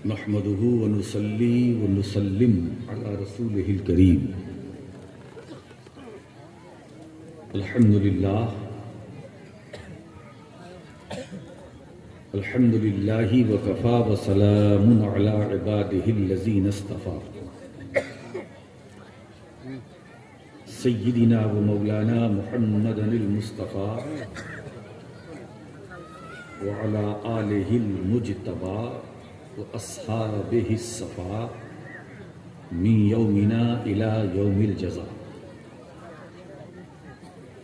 نحمده ونصلي ونسلم على رسوله الكريم. الحمد لله وكفى وسلام على عباده الذين اصطفى. سيدنا ومولانا محمد المصطفى وعلى آله المجتبى وأصحابه الصفا من يومنا إلى يوم الجزاء.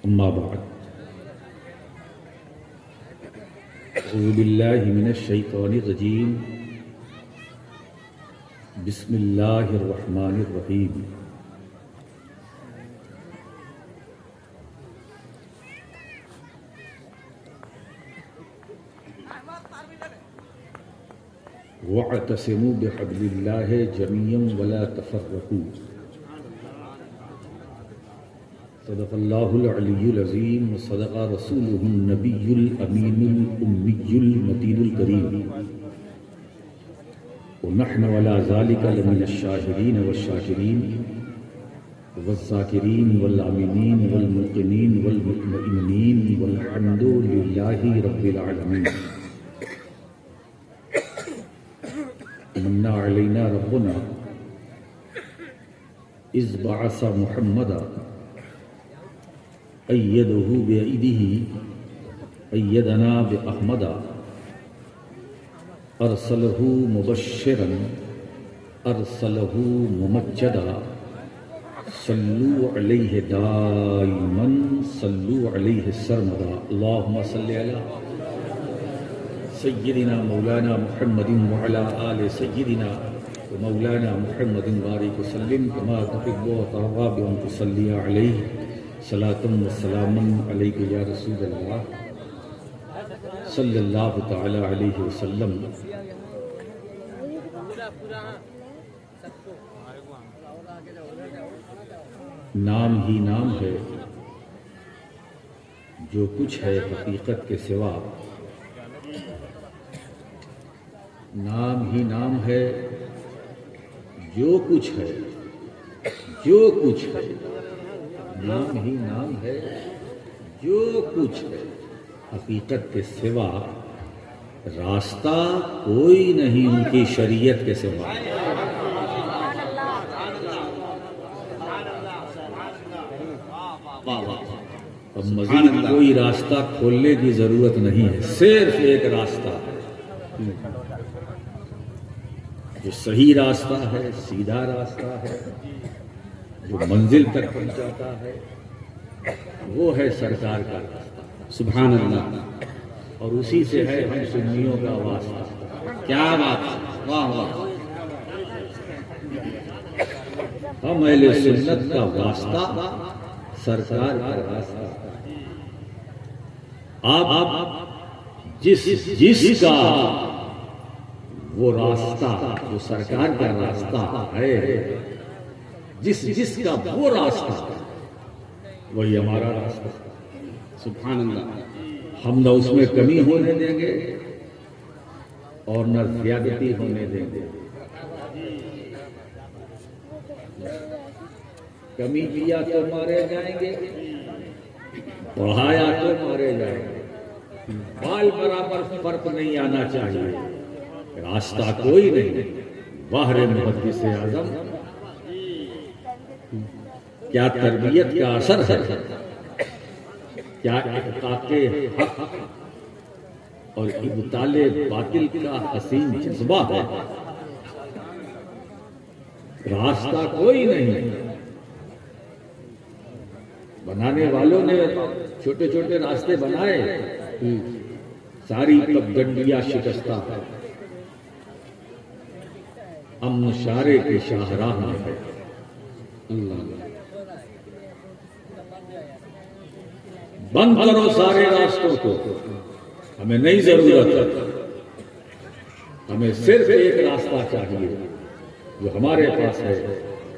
أما بعد، أعوذ بالله من الشيطان الرجيم. بسم الله الرحمن الرحيم. واعتصموا بحبل الله جميعا ولا تفرقوا. صدق الله العلي العظيم وصدق رسوله النبي الأمين الأمي المتين الكريم. ونحن على ذلك لمن الشاهدين والشاكرين والذاكرين والآمنين والموقنين والمطمئنين والحمد لله رب العالمين. من علينا ربنا إذ بعث محمدا أيده بأيده أيدنا بأحمدا أرسله مبشرا أرسله ممجدا صلوا عليه دائما صلوا عليه سرمدا. اللهم صل على سيدنا مولانا محمد وعلى آل سيدنا ومولانا محمد بارك وسلم كما تحب وترضى بأن تصلي عليه صلاة وسلاما عليك يا رسول الله صلی اللہ تعالی علیہ وسلم. نام ہی نام ہے جو کچھ ہے حقیقت کے سوا. نام ہی نام ہے جو کچھ ہے جو کچھ ہے. نام ہی نام ہے جو کچھ ہے حقیقت کے سوا. راستہ کوئی نہیں ان کی شریعت کے سوا. اب مزید کوئی راستہ کھولنے کی ضرورت نہیں ہے. صرف ایک راستہ ہے جو صحیح راستہ ہے، سیدھا راستہ ہے، جو منزل تک پہنچاتا ہے. وہ ہے سرکار کا راستہ. سبحان اللہ. اور اسی سے ہے ہم سنیوں کا واسطہ. کیا بات ہے، واہ واہ. ہم اہل سنت کا واسطہ سرکار کا راستہ. آپ جس کا وہ راستہ جو سرکار کا راستہ ہے، جس کا وہ راستہ وہی ہمارا راستہ. سبحان اللہ. ہم نہ اس میں کمی ہونے دیں گے اور نہ زیادتی ہونے دیں گے. کمی کیا تو مارے جائیں گے، بڑھایا تو مارے جائیں گے. بال برابر فرق نہیں آنا چاہیے. راستہ کوئی نہیں. باہر محدث اعظم کیا تربیت کا اثر ہے، کیا احقاق حق اور ابطال باطل کا حسین جذبہ ہے. راستہ کوئی نہیں. بنانے والوں نے چھوٹے چھوٹے راستے بنائے، ساری پگڈنڈیاں شکستہ ہے. امن شارے کی شاہراہ میں ہے. اللہ. بند کرو سارے راستوں کو. ہمیں نہیں ضرورت ہے. ہمیں صرف ایک راستہ چاہیے جو ہمارے پاس ہے.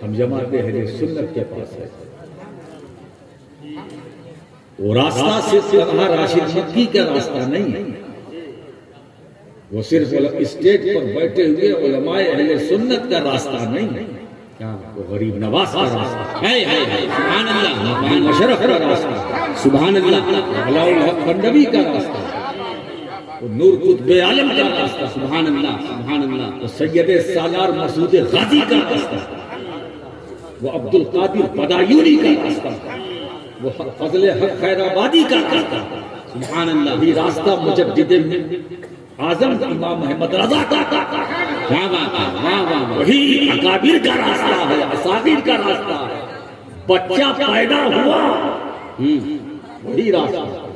ہم جماعت اہل سنت کے پاس ہے. وہ راستہ صرف راشد مکی کا راستہ نہیں. وہ صرف اسٹیج پر بیٹھے ہوئے علماء اہل سنت کا راستہ نہیں ہے، کیا وہ غریب نواز کا راستہ ہے، ہے سبحان اللہ محمد مشرف کا راستہ ہے، سبحان اللہ علاء الحق بندوی کا راستہ ہے، وہ نور قطب عالم کا راستہ ہے، سبحان اللہ سبحان اللہ وہ سید سالار مسعود غازی کا راستہ ہے، وہ عبد القادر بدایونی کا راستہ ہے، وہ فضل حق خیر آبادی کا راستہ ہے، سبحان اللہ یہ راستہ مجدد اعظم امام محمد رضا کا ہے، کیا بات ہے واہ واہ واہ وہی اکابر کا راستہ ہے، اساطیر کا راستہ ہے، بچہ پیدا ہوا وہی راستہ ہے،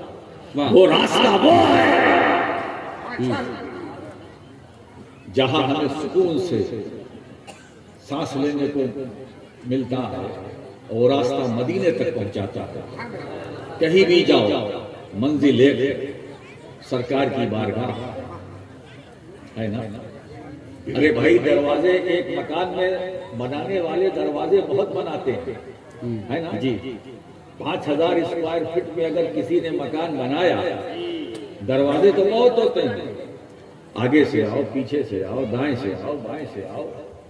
واہ وہ راستہ وہ ہے جہاں ہمیں سکون سے سانس لینے کو ملتا ہے، اور راستہ مدینے تک پہنچاتا ہے، کہیں بھی جاؤ منزل ایک سرکار کی بارگاہ ہے نا۔ ارے بھائی دروازے ایک مکان میں بنانے والے دروازے بہت بناتے ہیں، ہے نا جی، 5000 اسکوائر فٹ میں اگر کسی نے مکان بنایا دروازے تو بہت ہوتے ہیں، آگے سے آؤ پیچھے سے آؤ دائیں سے آؤ بائیں سے آؤ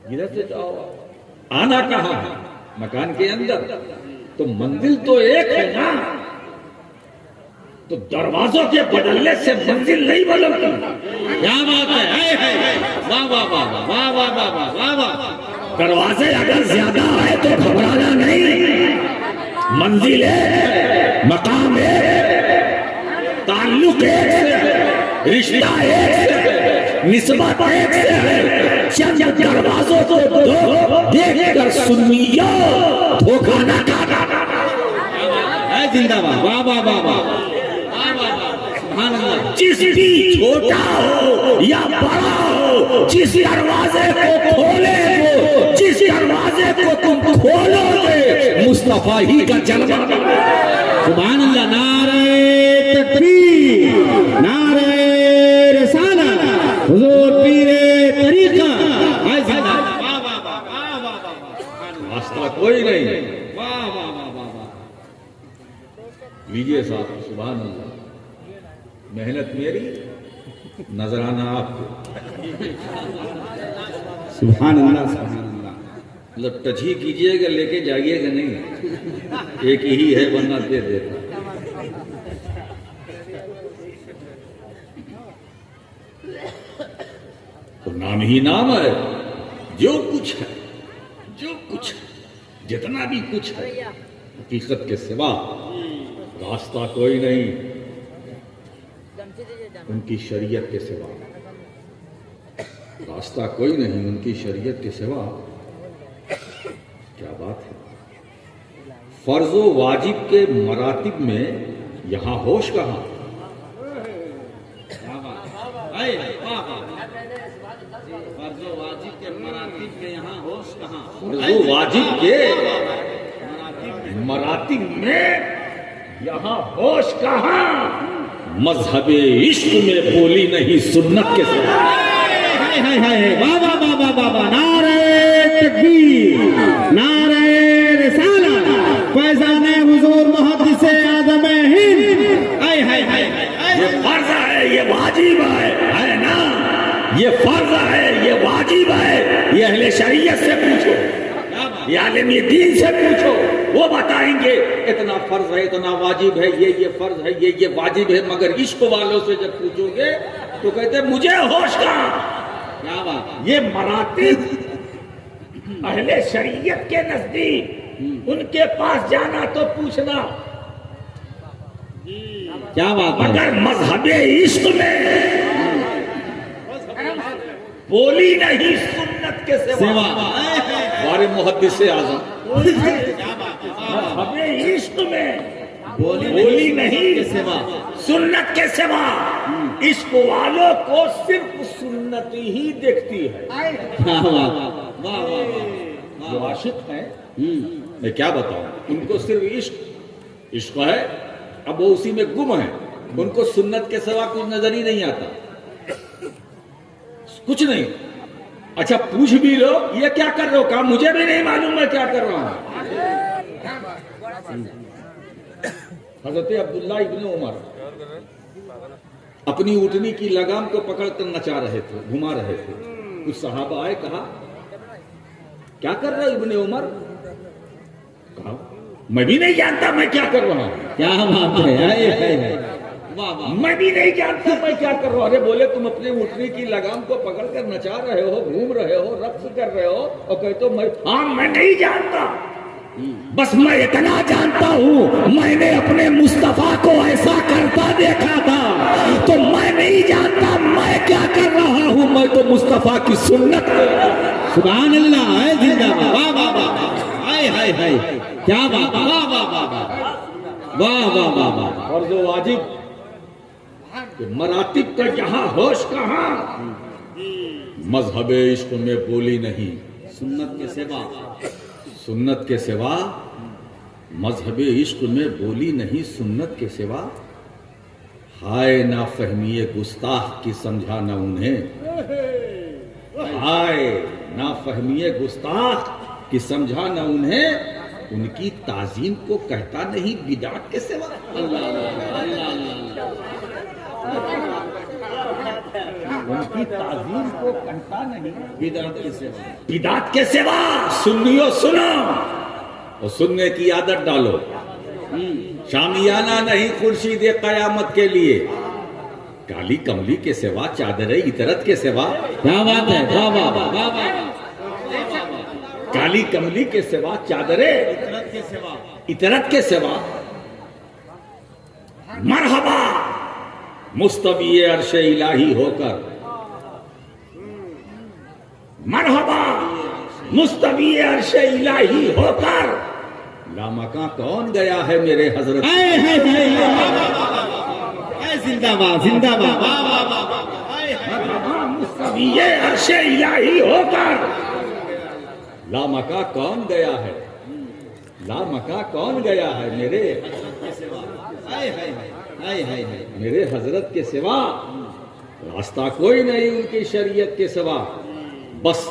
جدھر سے جاؤ، آنا کہاں ہے مکان کے اندر، تو منزل تو ایک ہے نا، تو دروازوں کے بدلنے سے منزل نہیں بدلتی، کیا بات ہے واہ واہ واہ واہ واہ واہ واہ واہ واہ دروازے اگر زیادہ ہے تو گھبرانا نہیں، منزل ہے، مقام ہے، تعلق ایک سے ہے، رشتہ ایک سے ہے، نسبت ایک سے ہے، چند دروازوں کو دیکھ کر سنیو دھوکہ نہ کھانا، ہے زندہ باد واہ واہ واہ واہ سبحان اللہ جس بھی چھوٹا ہو یا بڑا ہو، جس دروازے کو کھولے ہو، جس دروازے کو تم کھولو گے مصطفیٰ ہی کا جلوہ سبحان اللہ نعرہ تکبیر نعرہ رسالت حضور پیر طریقہ ہے زندہ واہ واہ واہ واہ واہ واہ راستہ کوئی نہیں، واہ واہ واہ واہ واہ لیجئے صاحب سبحان اللہ، محنت میری نظرانہ آپ کو، سبحان اللہ سبحان اللہ مطلب ٹچ ہی کیجئے گا لے کے جائیے گا نہیں، ایک ہی ہے ورنہ دے دیتا، تو نام ہی نام ہے، جو کچھ ہے جو کچھ ہے جتنا بھی کچھ ہے حقیقت کے سوا راستہ کوئی نہیں ان کی شریعت کے سوا، راستہ کوئی نہیں ان کی شریعت کے سوا، کیا بات ہے، فرض و واجب کے مراتب میں یہاں ہوش کہاں، فرض و واجب کے مراتب کے یہاں ہوش کہاں فرض و واجب کے مراتب میں یہاں ہوش کہاں، مذہب عشق میں بولی نہیں سنت کے سوا، واہ واہ واہ واہ واہ واہ نعرہ تکبیر نعرہ رسالت فیضان حضور محدث اعظم ہند اے ہے یہ فرض ہے یہ واجب ہے نا، یہ فرض ہے یہ واجب ہے، یہ اہل شریعت سے پوچھو، یہ عالم دین سے پوچھو، وہ بتائیں گے اتنا فرض ہے اتنا واجب ہے، یہ فرض ہے یہ واجب ہے، مگر عشق والوں سے جب پوچھو گے تو کہتے ہیں مجھے ہوش کہاں، کیا بات یہ مراتب اہل شریعت کے نزدیک ان کے پاس جانا تو پوچھنا، کیا بات ہے مگر مذہب عشق میں بولی نہیں سنت کے سوا، ہمارے محدث اعظم مذہب عشق میں بولی نہیں کے سوا سنت کے سوا، عشق والوں کو صرف سنت ہی دیکھتی ہے، کیا بات واہ واہ واہ جو عاشق ہیں میں کیا بتاؤں، ان کو صرف عشق ہے، اب وہ اسی میں گم ہیں، ان کو سنت کے سوا کچھ نظر ہی نہیں آتا، کچھ نہیں، اچھا پوچھ بھی لو یہ کیا کر رہے ہو، کہا مجھے بھی نہیں معلوم میں کیا کر رہا ہوں، حضرت عبداللہ ابن عمر اپنی اونٹنی کی لگام کو پکڑ کر نچا رہے تھے، گھما رہے تھے. کچھ صحابہ آئے، کہا کیا کر رہے ابن عمر؟ کہا میں بھی نہیں جانتا میں کیا کر رہا ہوں. کیا بات ہے. میں بھی نہیں جانتا میں کیا کر رہا ہوں. ارے بولے تم اپنے اونٹنی کی لگام کو پکڑ کر نچا رہے ہو، گھوم رہے ہو، رقص کر رہے ہو، اور کہتے ہو میں نہیں جانتا. بس میں اتنا جانتا ہوں میں نے اپنے مصطفیٰ کو ایسا کرتا دیکھا تھا، تو میں نہیں جانتا میں کیا کر رہا ہوں. میں تو مصطفیٰ کی سنت کو. سبحان اللہ ہے زندہ باد. واہ واہ واہ. ہائے ہائے ہائے کیا بات. واہ واہ واہ واہ واہ واہ واہ. اور جو واجب کہ مراتب کا یہاں ہوش کہاں. مذہب عشق میں بولی نہیں سنت کے سوا. سنت کے سوا. مذہب عشق میں بولی نہیں سنت کے سوا. ہائے نافہمی گستاخ کی سمجھا نہ انہیں. ہائے نافہمی گستاخ کی سمجھا نہ انہیں. ان کی تعظیم کو کہتا نہیں بدعت کے سوا. ان کی تعظیم کو کہتا نہیں بدعت کے سوا. بدعت کے سوا. سنیو سنو اور سننے کی عادت ڈالو. شامیانہ نہیں خورشید قیامت کے لیے. کالی کملی کے سوا، چادر عطرت کے سوا. کیا بات ہے. واہ واہ واہ واہ واہ. کالی کملی کے سوا، چادر عطرت کے سوا. مرحبا مستوی عرش الہی ہو کر. مرحبا مستوی عرش الہی ہو کر. لامکاں کون گیا ہے میرے حضرت. زندہ باد زندہ باد. مستوی عرش الہی ہو کر. لامکاں کون گیا ہے. لامکاں کون گیا ہے میرے حضرت کے سوا. راستہ کوئی نہیں ان کی شریعت کے سوا. بس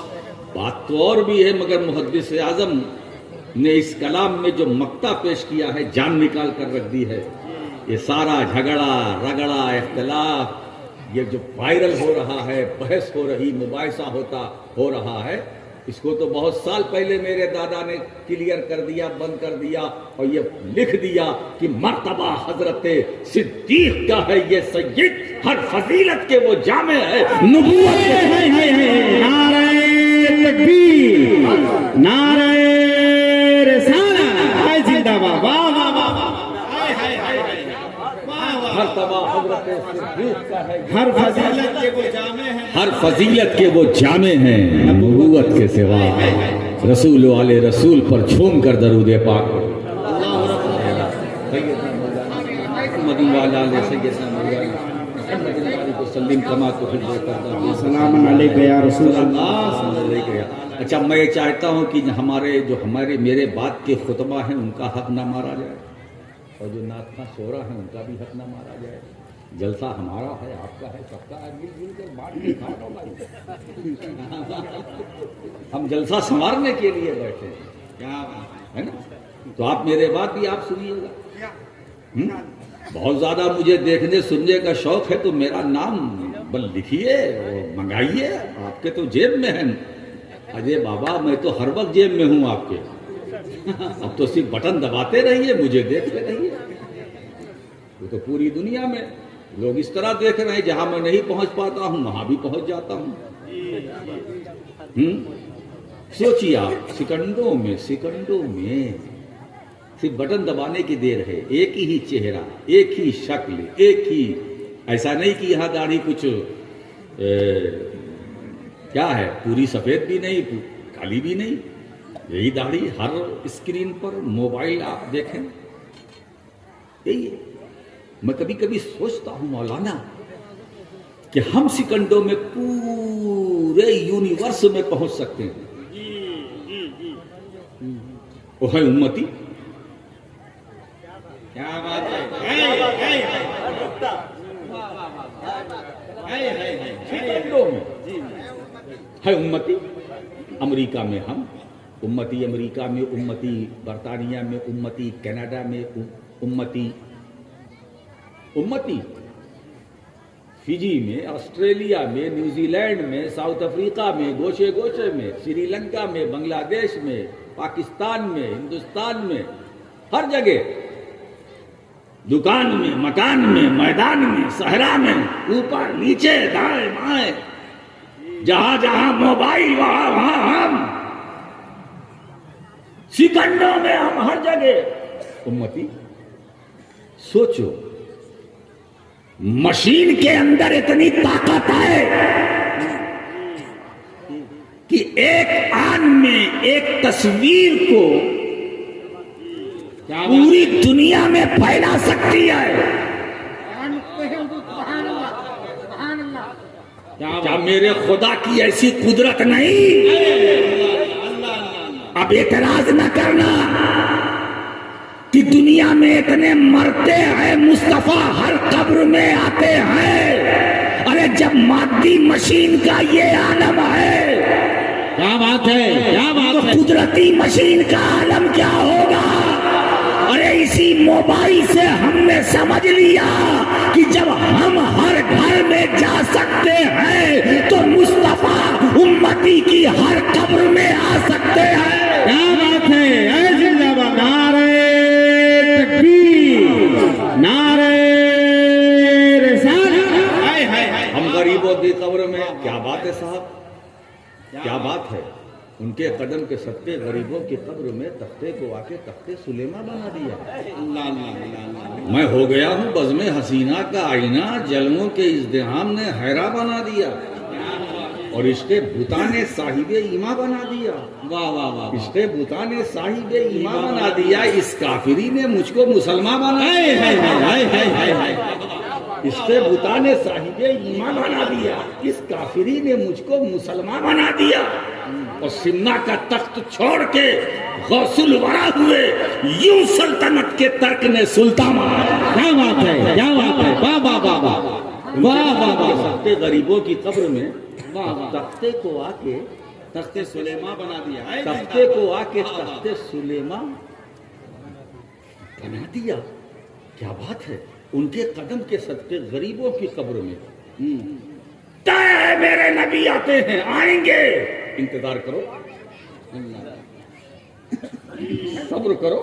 بات تو اور بھی ہے، مگر محدث اعظم نے اس کلام میں جو مقطع پیش کیا ہے جان نکال کر رکھ دی ہے. یہ سارا جھگڑا رگڑا اختلاف یہ جو وائرل ہو رہا ہے، بحث ہو رہی، مباحثہ ہو رہا ہے، اس کو تو بہت سال پہلے میرے دادا نے کلیئر کر دیا، بند کر دیا، اور یہ لکھ دیا کہ مرتبہ حضرت صدیق کا ہے یہ سید. ہر فضیلت کے وہ جامع ہے نبوت کے. نعرہ تکبیر، نعرہ رسالت. زندہ باد. واہ واہ واہ. مرتبہ حضرت صدیق کا ہے. ہر فضیلت کے وہ جامع ہیں. ہر فضیلت کے وہ جامع ہیں نبوت کے سوا. رسول والے رسول پر جھوم کر درود پاک. سلام علیکم یا رسول اللہ. اچھا میں چاہتا ہوں کہ میرے بعد کے خطبہ ہیں ان کا حق نہ مارا جائے، اور جو نعتخواں شعرا ہیں ان کا بھی حق نہ مارا جائے. جلسہ ہمارا ہے، آپ کا ہے، سب کا ہے. مل جل کر بانٹ کے کھا لو بھائی. ہم جلسہ سنوارنے کے لیے بیٹھے ہیں، ہے نا. تو آپ میرے بات بھی آپ سنیے گا. بہت زیادہ مجھے دیکھنے سننے کا شوق ہے تو میرا نام بل لکھیے اور منگائیے. آپ کے تو جیب میں ہیں اجے بابا، میں تو ہر وقت جیب میں ہوں آپ کے. اب تو صرف بٹن دباتے رہیے، مجھے دیکھتے رہیے. وہ تو پوری دنیا میں لوگ اس طرح دیکھ رہے ہیں، جہاں میں نہیں پہنچ پاتا ہوں وہاں بھی پہنچ جاتا ہوں. سوچیے آپ، سیکنڈوں میں صرف بٹن دبانے کی دیر ہے. ایک ہی چہرہ، ایک ہی شکل، ایک ہی. ایسا نہیں کہ یہاں داڑھی کچھ کیا ہے، پوری سفید بھی نہیں، کالی بھی نہیں. یہی داڑھی ہر اسکرین پر. موبائل آپ دیکھیں یہی ہے. میں کبھی کبھی سوچتا ہوں مولانا کہ ہم سیکنڈوں میں پورے یونیورس میں پہنچ سکتے ہیں. وہ ہے امتی. کیا بات ہے امتی. امریکہ میں ہم امتی، امریکہ میں امتی، برطانیہ میں امتی، کینیڈا میں امتی. فجی میں، آسٹریلیا میں، نیوزی لینڈ میں، ساؤتھ افریقہ میں، گوشے گوشے میں، سری لنکا میں، بنگلہ دیش میں، پاکستان میں، ہندوستان میں، ہر جگہ، دکان میں، مکان میں، میدان میں، صحرا میں، اوپر نیچے، دائیں بائیں، جہاں جہاں موبائل وہاں وہاں ہم، سیکنڈوں میں ہم ہر جگہ۔ امتی سوچو، مشین کے اندر اتنی طاقت ہے کہ ایک آن میں ایک تصویر کو پوری دنیا میں پھیلا سکتی ہے۔ کیا میرے خدا کی ایسی قدرت نہیں؟ اب اعتراض نہ کرنا کہ دنیا میں اتنے مرتے ہیں، مصطفیٰ ہر قبر میں آتے ہیں۔ ارے جب مادی مشین کا یہ عالم ہے، کیا بات ہے، کیا بات ہے، قدرتی مشین کا عالم کیا ہوگا؟ ارے اسی موبائل سے ہم نے سمجھ لیا کہ جب ہم ہر گھر میں جا سکتے ہیں تو مصطفیٰ امتی کی ہر قبر میں آ سکتے ہیں۔ کیا بات ہے، اے زندہ باد، نعرہ تکبیر، نعرہ رسالت۔ ہم غریبوں کی قبر میں، کیا بات ہے صاحب، کیا بات ہے، ان کے قدم کے صدقے غریبوں کی قبر میں تختے کو آ کے تختے سلیمہ بنا دیا۔ میں ہو گیا ہوں بزم حسینہ کا آئینہ، جلووں کے ازدحام نے حیرہ بنا دیا، اور عشق بتان صاحب ایما بنا دیا۔ واہ واہ واہ، عشق بتان صاحب ایما بنا دیا، اس کافری نے مجھ کو مسلمان بنا دیا۔ عشق بتان صاحب ایما بنا دیا، اس کافری نے مجھ کو مسلمان بنا دیا، اور سمنا کا تخت چھوڑ کے غوث الورا ہوئے، یوں سلطنت کے ترک نے سلطان بنایا۔ کیا بات ہے، کیا بات ہے، واہ واہ واہ واہ واہ واہ واہ، سکتے غریبوں کی قبر میں تختے کو آ کے تخت سلیمہ بنا دیا، تختے کو آ کے تخت سلیمہ بنا دیا۔ کیا بات ہے، ان کے قدم کے صدقے غریبوں کی قبر میں طے ہے میرے نبی آتے ہیں، آئیں گے، انتظار کرو، صبر کرو،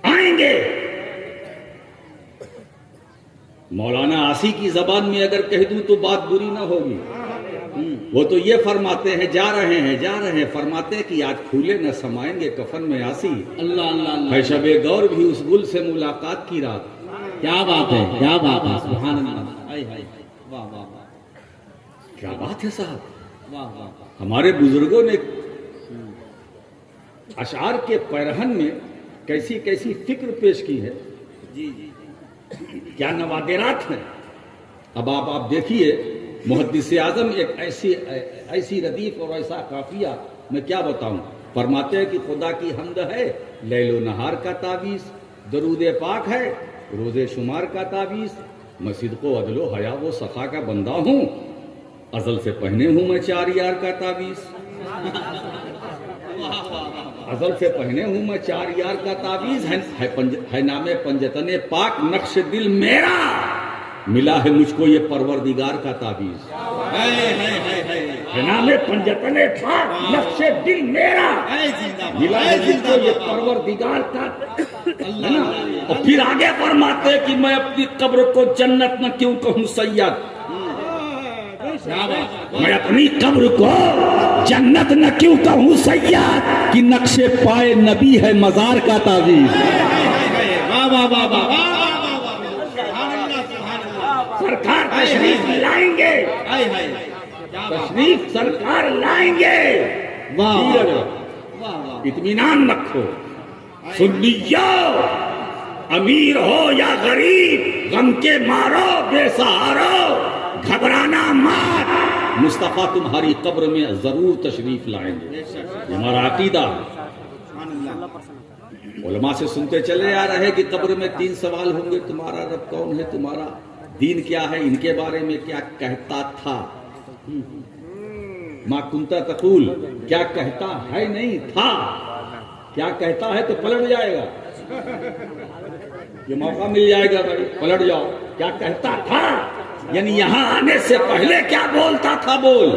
آئیں گے۔ مولانا عاصی کی زبان میں اگر کہہ دوں تو بات بری نہ ہوگی، وہ تو یہ فرماتے ہیں، جا رہے ہیں، فرماتے ہیں کہ آج پھولے نہ سمائیں گے کفن میں عاصی، اللہ اللہ، ہے شب گور بھی اس گل سے ملاقات کی رات۔ کیا بات ہے، کیا بات ہے، سبحان اللہ، ہائے ہائے، واہ واہ واہ، کیا بات ہے صاحب، واہ واہ، ہمارے بزرگوں نے اشعار کے پیرہن میں کیسی کیسی فکر پیش کی ہے، جی جی، کیا نوادرات ہیں۔ اب آپ دیکھیے، محدث اعظم ایک ایسی ردیف اور ایسا قافیہ، میں کیا بتاؤں، فرماتے ہیں کہ خدا کی حمد ہے لیل و نہار کا تعویذ، درود پاک ہے روزے شمار کا تعویذ، میں صدق و عدل و حیا و صفا کا بندہ ہوں، ازل سے پہنے ہوں میں 4 یار کا تعویذ، ازل سے پہنے ہوں میں 4 یار کا تعویذ، ہے نام پنجتن پاک نقش دل میرا، ملا ہے مجھ کو یہ پروردگار کا تعویذ، ہے نام پنجتن پاک نقش دل میرا، ملا ہے مجھ کو یہ پروردگار کا، ہے نا؟ اور پھر آگے فرماتے کہ میں اپنی قبر کو جنت نہ کیوں کہوں سید، میں اپنی قبر کو جنت نہ کیوں کہوں سید، کہ نقش پائے نبی ہے مزار کا تعویذ۔ واہ واہ واہ واہ، سرکار تشریف لائیں گے، تشریف سرکار لائیں گے، اطمینان رکھو، سنیو، امیر ہو یا غریب، غم کے مارو بے سہارو، گھبرانا مات، مصطفیٰ تمہاری قبر میں ضرور تشریف لائیں گے، یہ ہمارا عقیدہ ہے۔ علماء سے سنتے چلے آ رہے کہ قبر میں 3 سوال ہوں گے، تمہارا رب کون ہے، تمہارا دین کیا ہے، ان کے بارے میں کیا کہتا تھا، ما کنتا تقول، کیا کہتا ہے نہیں تھا، کیا کہتا ہے تو پلٹ جائے گا، یہ موقع مل جائے گا بھائی، پلٹ جاؤ. کیا کہتا تھا، یعنی یہاں آنے سے پہلے کیا بولتا تھا، بول.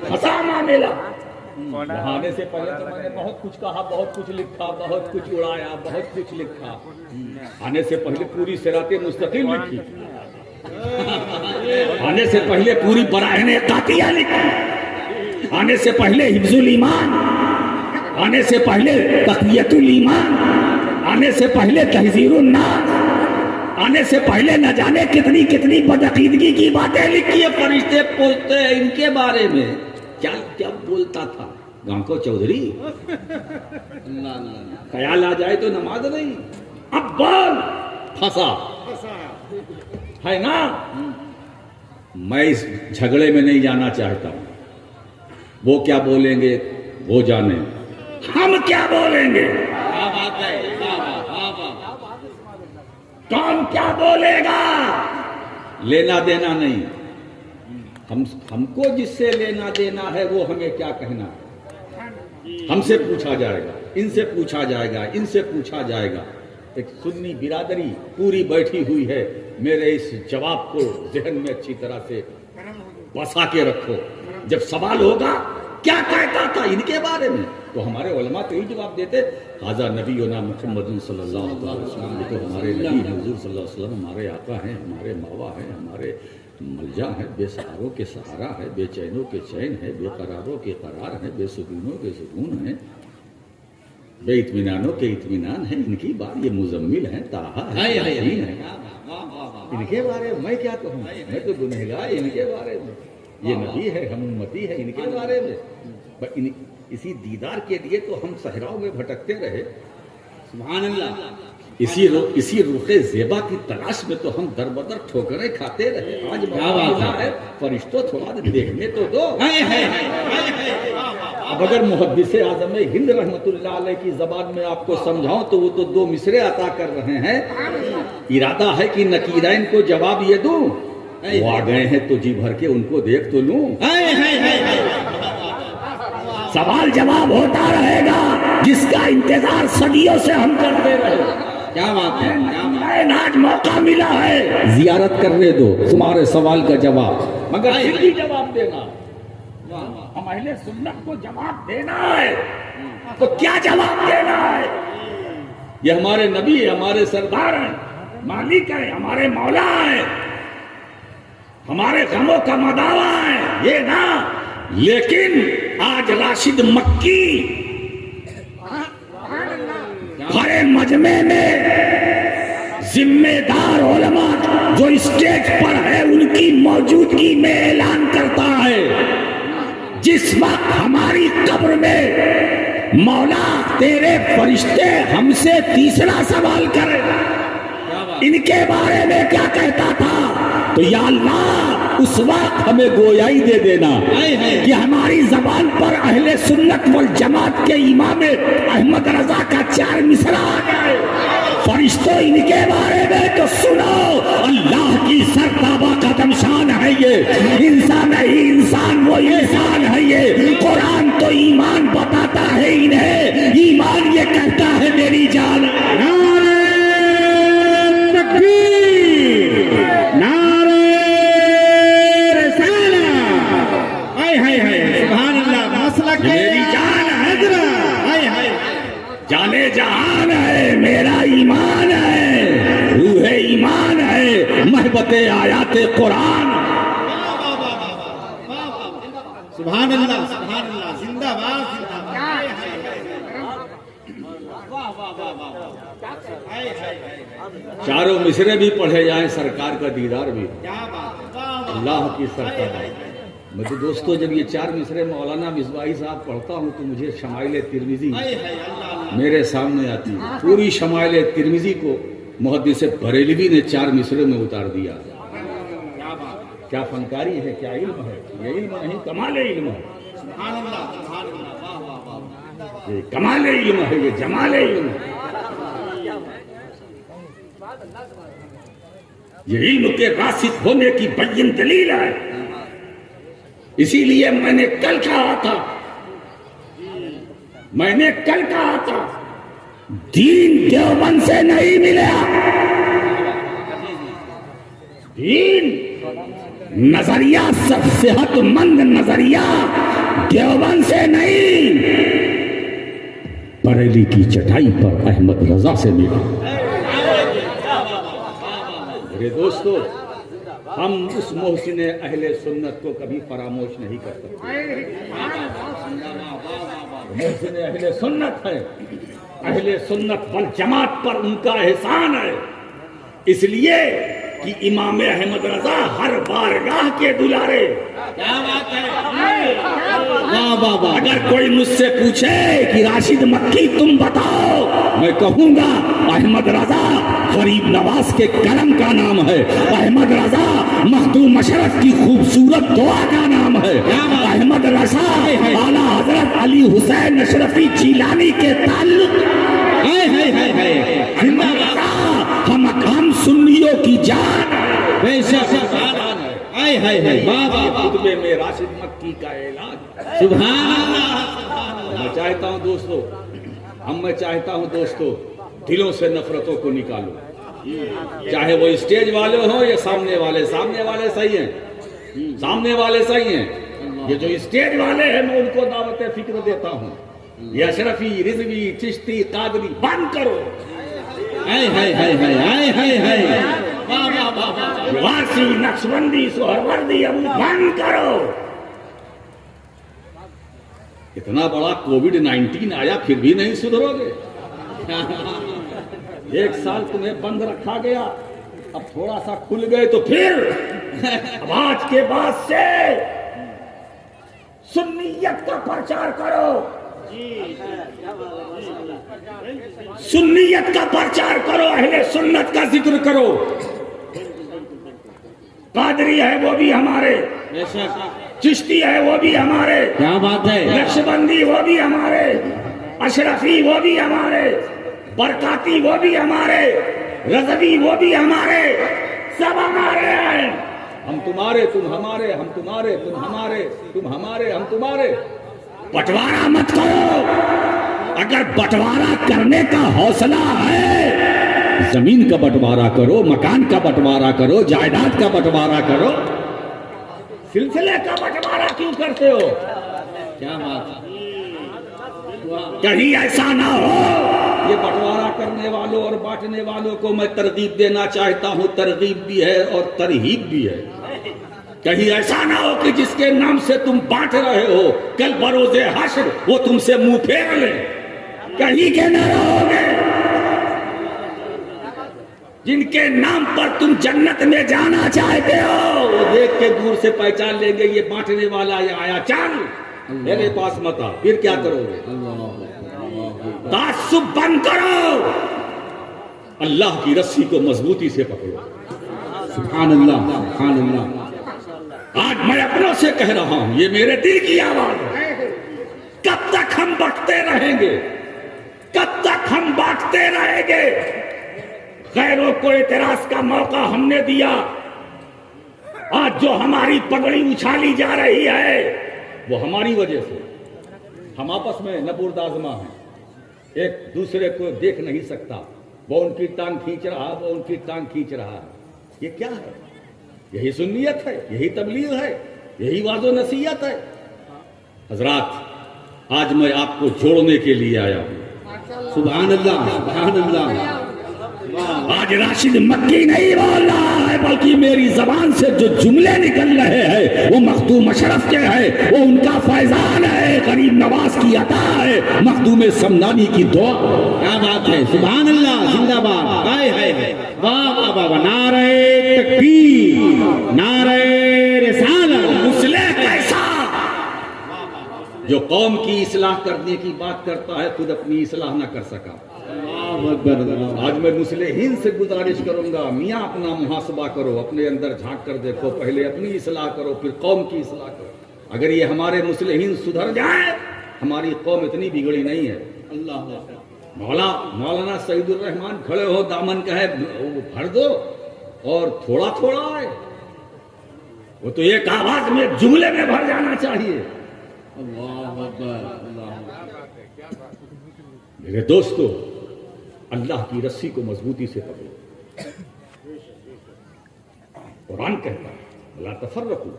پھنسا معاملہ. یہاں آنے سے پہلے تو میں نے بہت کچھ کہا، بہت کچھ لکھا، بہت کچھ اڑایا، بہت کچھ لکھا. آنے سے پہلے پوری صراط مستقیم لکھی، آنے سے پہلے پوری براہین قاطعہ لکھی، آنے سے پہلے حفظ الایمان، آنے سے پہلے تقویت الایمان، آنے سے پہلے تحذیر الناس، آنے سے پہلے نہ جانے کتنی کتنی بدعقیدگی کی باتیں لکھی ہے. فرشتے پوچھتے ہیں ان کے بارے میں کیا کیا بولتا تھا. گانکو چودھری خیال آ جائے تو نماز نہیں. اب بول. پھنسا ہے نا. میں اس جھگڑے میں نہیں جانا چاہتا ہوں. وہ کیا بولیں گے وہ جانے، ہم کیا بولیں گے. کون کیا بولے گا لینا دینا نہیں. ہم کو جس سے لینا دینا ہے وہ ہمیں کیا کہنا ہے. ہم سے پوچھا جائے گا، ان سے پوچھا جائے گا، ان سے پوچھا جائے گا. ایک سنی برادری پوری بیٹھی ہوئی ہے. میرے اس جواب کو ذہن میں اچھی طرح سے بسا کے رکھو. جب سوال ہوگا کیا کہتا تھا ان کے بارے میں، تو ہمارے علماء تو یہی جواب دیتے، حاضر نبینا محمد صلی اللہ علیہ وسلم. یہ تو ہمارے نبی ہیں، حضور صلی اللہ علیہ وسلم ہمارے آقا ہیں، ہمارے ماوا ہیں، ہمارے ملجا ہے، بے سہاروں کے سہارا ہے، بے چینوں کے چین ہے، بے قراروں کے قرار ہے، بے سکونوں کے سکون ہے، بے اطمینانوں کے اطمینان ہے. ان کی بات، یہ مزمل ہیں، طٰہٰ ہے، یاسین ہے. ان کے بارے میں کیا کہوں، میں تو گنہگار ان کے بارے میں. یہ نبی ہے، ہم امتی ہے ان کے بارے میں. اسی دیدار کے لیے تو ہم صحراؤں میں بھٹکتے رہے. سبحان اللہ. اسی رخ زیبا کی تلاش میں تو ہم در بدر ٹھوکریں کھاتے رہے. آج موقع ہے، فرشتوں تھوڑا دیکھنے تو دو. اب اگر محدث اعظم ہند رحمت اللہ علیہ کی زبان میں آپ کو سمجھاؤں تو وہ تو 2 مصرے عطا کر رہے ہیں. ارادہ ہے کہ نکیرین کو جواب یہ دوں، وہ آ گئے ہیں تو جی بھر کے ان کو دیکھ تو لوں. سوال جواب ہوتا رہے گا جس کا انتظار صدیوں سے ہم کرتے رہے. کیا بات ہے، آج موقع ملا ہے، زیارت کرنے دو تمہارے سوال کا جواب. مگر پھر بھی جواب دینا، ہم اہل سنت کو جواب دینا ہے. تو کیا جواب دینا ہے؟ یہ ہمارے نبی ہے، ہمارے سردار ہیں، مالک ہیں، ہمارے مولا ہیں، ہمارے غموں کا مداوا ہے، یہ نا. لیکن آج راشد مکی بڑے مجمع میں ذمہ دار علماء جو اسٹیج پر ہے ان کی موجودگی میں اعلان کرتا ہے، جس وقت ہماری قبر میں مولا تیرے فرشتے ہم سے تیسرا سوال کرے ان کے بارے میں کیا کہتا تھا، تو یا اللہ اس وقت ہمیں گویائی دے دینا کہ ہماری زبان پر اہل سنت والجماعت کے امام احمد رضا کا 4 مصرع آ جائے. فرشتوں ان کے بارے میں تو سنو، اللہ کی سرتابہ قدم شان ہے یہ، انسان ہے انسان، وہ انسان ہے یہ. قرآن تو ایمان بتاتا ہے انہیں، ایمان یہ کہتا ہے میری جان. جانے جہان ہے، میرا ایمان ہے، روح ایمان ہے، محبت آیات قرآن. سبحان اللہ، سبحان اللہ، زندہ باد، چاروں مصرے بھی پڑھے جائیں، سرکار کا دیدار بھی، اللہ کی سرکار. مجھے دوستو جب یہ 4 مصرے مولانا مصباحی صاحب پڑھتا ہوں تو مجھے شمائل ترمذی میرے سامنے آتی ہے. پوری شمائل ترمذی کو محدث بریلوی نے 4 مصرے میں اتار دیا. کیا فنکاری ہے، کیا علم ہے. یہ علم نہیں، کمال علم ہے. یہ کمال علم ہے، یہ جمال علم ہے. یہ علم کے راسخ ہونے کی بین دلیل ہے. اسی لیے میں نے کل کہا تھا دین دیوبند سے نہیں ملا، دین نظریہ سب صحت مند نظریہ دیوبند سے نہیں، بریلی کی چٹائی پر احمد رضا سے ملا۔ میرے دوستو، ہم اس محسن اہل سنت کو کبھی فراموش نہیں کر سکتے۔ محسن اہل سنت ہے، اہل سنت والجماعت پر ان کا احسان ہے، اس لیے کہ امام احمد رضا ہر بارگاہ کے دلارے۔ اگر کوئی مجھ سے پوچھے کہ راشد مکی تم بتاؤ، میں کہوں گا احمد رضا غریب نواز کے کرم کا نام ہے، احمد رضا مخدوم اشرف کی خوبصورت دعا کا نام ہے، احمد رضا اعلیٰ حضرت علی حسین اشرفی جیلانی کے تعلق، ہم سنیوں کی جان۔ خطبے میں راشد مکی کا اعلان۔ سبحان اللہ۔ میں چاہتا ہوں دوستو، میں چاہتا ہوں دوستو، دلوں سے نفرتوں کو نکالو، چاہے وہ اسٹیج والے ہوں یا سامنے والے صحیح ہیں، سامنے والے صحیح ہیں، یہ جو اسٹیج والے ہیں میں ان کو دعوت فکر دیتا ہوں، یہ اشرفی، رضوی، چشتی، قادری بند کرو، وارسی، نقشبندی، سہروردی، ابو بند کرو۔ اتنا بڑا کووڈ 19 آیا پھر بھی نہیں سدھرو گے؟ 1 سال تمہیں بند رکھا گیا، اب تھوڑا سا کھل گئے تو پھر اب آج کے بعد سے سنیت کا پرچار کرو، سنیت کا پرچار کرو، اہل سنت کا ذکر کرو۔ قادری ہے وہ بھی ہمارے، چشتی ہے وہ بھی ہمارے، کیا بات ہے، نقشبندی وہ بھی ہمارے، اشرفی وہ بھی ہمارے، برکاتی وہ بھی ہمارے، رضوی وہ بھی ہمارے، سب ہمارے ہیں۔ ہم تمہارے، تم ہمارے، ہم تمہارے، تم ہمارے، تم ہمارے، ہم تمہارے۔ بٹوارا مت کرو، اگر بٹوارا کرنے کا حوصلہ ہے زمین کا بٹوارا کرو، مکان کا بٹوارا کرو، جائیداد کا بٹوارا کرو، سلسلے کا بٹوارا کیوں کرتے ہو؟ کیا بات ہے، کہیں ایسا نہ ہو۔ یہ بٹوارا کرنے والوں اور بانٹنے والوں کو میں ترغیب دینا چاہتا ہوں، ترغیب بھی ہے اور ترہیب بھی ہے۔ کہیں ایسا نہ ہو کہ جس کے نام سے تم بانٹ رہے ہو کل بروز حشر وہ تم سے منہ پھیر لے، کہیں کے نہ رہو گے۔ جن کے نام پر تم جنت میں جانا چاہتے ہو وہ دیکھ کے دور سے پہچان لیں گے یہ بانٹنے والا یہ آیا، چل میرے پاس مت آ، پھر کیا کرو گے؟ تعصب بند کرو، اللہ کی رسی کو مضبوطی سے پکڑو۔ سبحان اللہ، سبحان اللہ۔ آج میں اپنوں سے کہہ رہا ہوں، یہ میرے دل کی آواز ہے، کب تک ہم بانٹتے رہیں گے؟ کب تک ہم بانٹتے رہیں گے؟ غیروں کو اعتراض کا موقع ہم نے دیا، آج جو ہماری پگڑی اچھالی جا رہی ہے وہ ہماری وجہ سے۔ ہم آپس میں نبوردازماں ہیں، ایک دوسرے کو دیکھ نہیں سکتا، وہ ان کی ٹانگ کھینچ رہا، وہ ان کی ٹانگ کھینچ رہا ہے۔ یہ کیا ہے؟ یہی سنیت ہے، یہی تبلیغ ہے، یہی واضح و نصیحت ہے۔ حضرات، آج میں آپ کو جوڑنے کے لیے آیا ہوں۔ سبحان اللہ، سبحان اللہ۔ آج راشد مکی نہیں بول رہا ہے، بلکہ میری زبان سے جو جملے نکل رہے ہیں وہ مخدوم اشرف کے ہیں، وہ ان کا فیضان ہے، غریب نواز کی عطا ہے، مخدوم سمنانی کی دعا۔ کیا بات ہے، سبحان اللہ، زندہ باد، ہائے ہائے، واہ واہ واہ، نعرہ تکبیر، نعرہ رسالت۔ مسلح کیسا جو قوم کی اصلاح کرنے کی بات کرتا ہے خود اپنی اصلاح نہ کر سکا۔ آج میں مصلحین سے گزارش کروں گا، میاں اپنا محاسبہ کرو، اپنے اندر جھانک کر دیکھو، پہلے اپنی اصلاح کرو پھر قوم کی اصلاح کرو۔ اگر یہ ہمارے مصلحین سدھر جائیں، ہماری قوم اتنی بگڑی نہیں ہے۔ مولانا سعید الرحمان کھڑے ہو، دامن کا ہے بھر دو اور تھوڑا تھوڑا ہے، وہ تو ایک آواز میں جملے میں بھر جانا چاہیے۔ اللہ اکبر، اللہ۔ میرے دوستو، اللہ کی رسی کو مضبوطی سے پکڑو. قرآن کہتا ہے لا تفرقوا،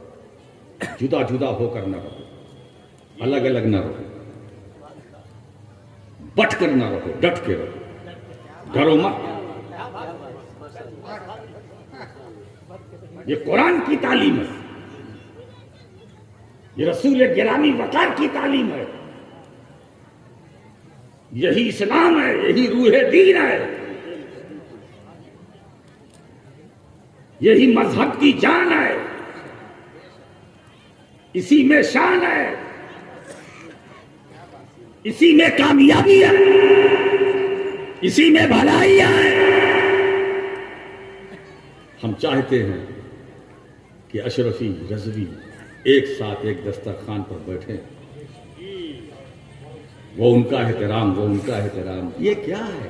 جدا جدا ہو کر نہ رہو، الگ الگ نہ رہو، بٹ کر نہ رہو، ڈٹ کے رہو، ڈرو مت. یہ قرآن کی تعلیم ہے، یہ رسول گرامی وقار کی تعلیم ہے، یہی اسلام ہے، یہی روح دین ہے، یہی مذہب کی جان ہے، اسی میں شان ہے، اسی میں کامیابی ہے، اسی میں بھلائی ہے. ہم چاہتے ہیں کہ اشرفی رضوی ایک ساتھ ایک دسترخوان پر بیٹھیں، وہ ان کا احترام، وہ ان کا احترام. یہ کیا ہے؟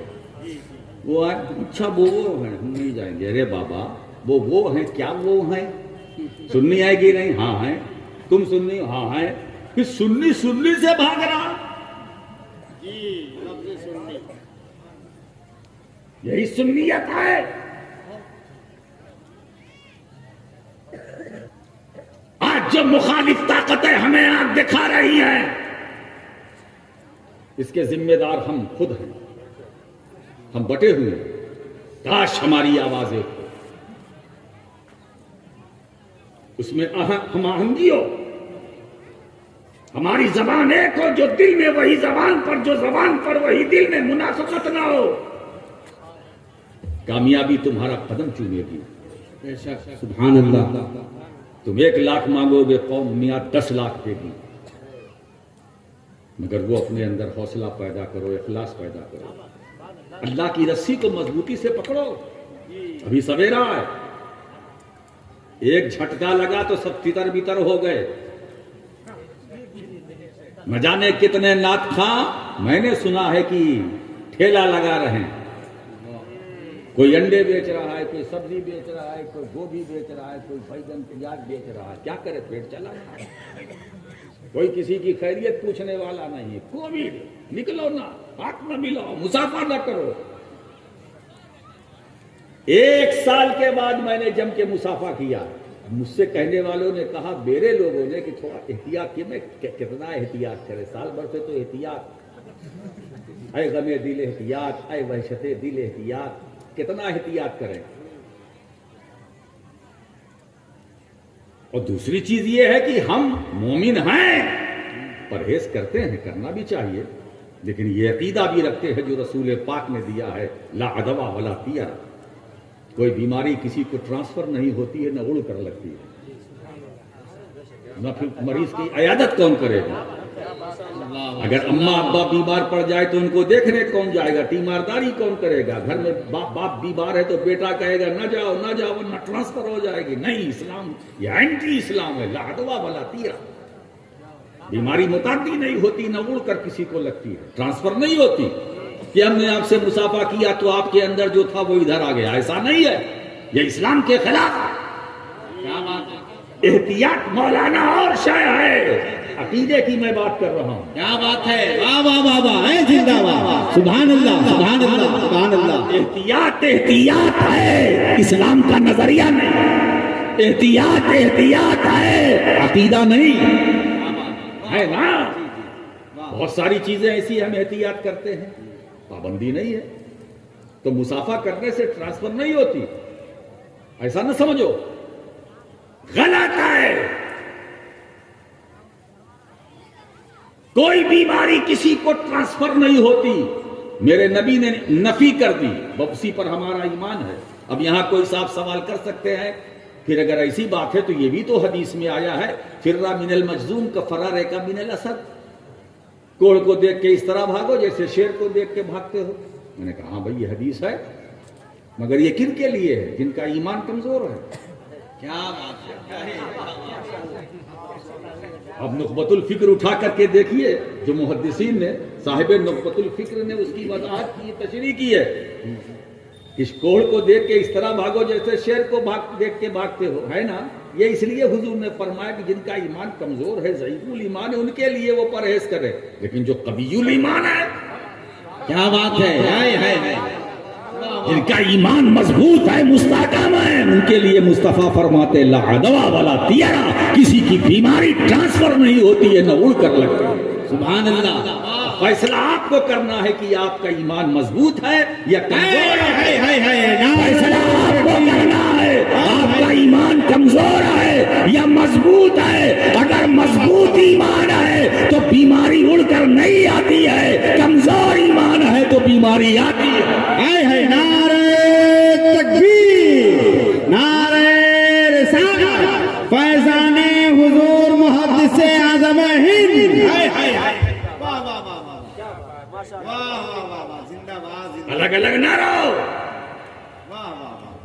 وہ اچھا وہ ہیں، ہم نہیں جائیں گے. ارے بابا وہ ہیں، کیا وہ ہیں؟ سننی آئے گی نہیں؟ ہاں ہیں. تم سننی؟ ہاں ہیں. پھر سننی سے بھاگ رہا. یہی سنیت ہے. آج جو مخالف طاقتیں ہمیں آنکھ دکھا رہی ہیں، اس کے ذمہ دار ہم خود ہیں. ہم بٹے ہوئے ہیں. کاش ہماری آوازیں اس میں ہم آہنگی ہو، ہماری زبان ایک ہو، جو دل میں وہی زبان پر، جو زبان پر وہی دل میں، منافقت نہ ہو. کامیابی تمہارا قدم چومے گی. سبحان اللہ. تم 1 لاکھ مانگو گے، قوم میاں 10 لاکھ دے گی. مگر وہ اپنے اندر حوصلہ پیدا کرو، اخلاص پیدا کرو، اللہ کی رسی کو مضبوطی سے پکڑو. ابھی سویرا ہے، ایک جھٹکا لگا تو سب تتر بتر ہو گئے. نہ جانے کتنے نعت خواں میں نے سنا ہے کہ ٹھیلا لگا رہے ہیں. کوئی انڈے بیچ رہا ہے، کوئی سبزی بیچ رہا ہے، کوئی گوبھی بیچ رہا ہے، کوئی بیگن پیاز بیچ رہا ہے. کیا کرے؟ پیٹ چلا. کوئی کسی کی خیریت پوچھنے والا نہیں. کووڈ نکلو نہ، ہاتھ نہ ملاؤ، مسافہ نہ کرو. 1 سال کے بعد میں نے جم کے مسافہ کیا. مجھ سے کہنے والوں نے کہا، میرے لوگوں نے، کہ تھوڑا احتیاط کی. میں کتنا احتیاط کرے؟ سال بھر سے تو احتیاط، اے غم دل احتیاط، اے وحشت دل احتیاط. کتنا احتیاط کریں؟ اور دوسری چیز یہ ہے کہ ہم مومن ہیں، پرہیز کرتے ہیں، کرنا بھی چاہیے، لیکن یہ عقیدہ بھی رکھتے ہیں جو رسول پاک نے دیا ہے، لا عدوہ ولا طیرہ. کوئی بیماری کسی کو ٹرانسفر نہیں ہوتی ہے، نہ اڑ کر لگتی ہے. نہ پھر مریض کی عیادت کون کرے گا؟ اگر اماں ابا بیمار پڑ جائے تو ان کو دیکھنے کون جائے گا؟ تیمارداری کون کرے گا؟ گھر میں باپ بیمار ہے تو بیٹا کہے گا نہ جاؤ نہ جاؤ ورنہ ٹرانسفر ہو جائے گی. نہیں، اسلام یہ اینٹی اسلام ہے. لا عدوہ ولا طیرہ. بیماری متعدی نہیں ہوتی، نہ اڑ کر کسی کو لگتی ہے، ٹرانسفر نہیں ہوتی کہ ہم نے آپ سے مسافہ کیا تو آپ کے اندر جو تھا وہ ادھر آ گیا. ایسا نہیں ہے، یہ اسلام کے خلاف ہے. احتیاط مولانا اور شے ہے، عقیدے کی میں بات کر رہا ہوں. کیا بات ہے! واہ واہ واہ واہ! اے زندہ باد! سبحان اللہ، سبحان اللہ، سبحان اللہ. احتیاط ہے، اسلام کا نظریہ نہیں. احتیاط ہے، عقیدہ نہیں ہے نا. بہت ساری چیزیں ایسی ہم احتیاط کرتے ہیں، پابندی نہیں ہے. تو مسافہ کرنے سے ٹرانسفر نہیں ہوتی، ایسا نہ سمجھو. غلط ہے. کوئی بیماری کسی کو ٹرانسفر نہیں ہوتی. میرے نبی نے نفی کر دی، اسی پر ہمارا ایمان ہے. اب یہاں کوئی صاحب سوال کر سکتے ہیں، پھر اگر ایسی بات ہے تو یہ بھی تو حدیث میں آیا ہے، فرّا من المجذوم کا فرار کا من الاسد. کوڑ کو دیکھ کے اس طرح بھاگو جیسے شیر کو دیکھ کے بھاگتے ہو. میں نے کہا ہاں بھائی یہ حدیث ہے، مگر یہ کن کے لیے ہے؟ جن کا ایمان کمزور ہے. کیا بات ہے! اب نخبۃ الفکر اٹھا کر کے دیکھیے، جو محدثین نے، صاحب نخبۃ الفکر نے اس کی وضاحت کی، تشریح کی ہے. اس کوڑ کو دیکھ کے اس طرح بھاگو جیسے شیر کو دیکھ کے بھاگتے ہو، ہے نا. یہ اس لیے حضور نے فرمایا کہ جن کا ایمان کمزور ہے، ضعیف الایمان ہے، ان کے لیے وہ پرہیز کرے. لیکن جو قوی الایمان ہے، کیا بات ہے! ان کا ایمان مضبوط ہے، مستحکم ہے، ان کے لیے مصطفیٰ فرماتے لا عدوہ ولا طیرہ، کسی کی بیماری ٹرانسفر نہیں ہوتی ہے نہ اڑ کر لگتی ہے۔ سبحان اللہ۔ فیصلہ آپ کو کرنا ہے کہ آپ کا ایمان مضبوط ہے یا کمزور ہے۔ فیصلہ آپ کو کرنا ہے، آپ کا ایمان کمزور ہے یا مضبوط ہے۔ اگر مضبوط ایمان ہے تو بیماری اڑ کر نہیں آتی ہے، کمزور ایمان ہے تو بیماری آتی ہے۔ نعرہ تکبیر، نعرہ رسالت، فیضان حضور محدث اعظم ہند۔ الگ الگ نہ رہو،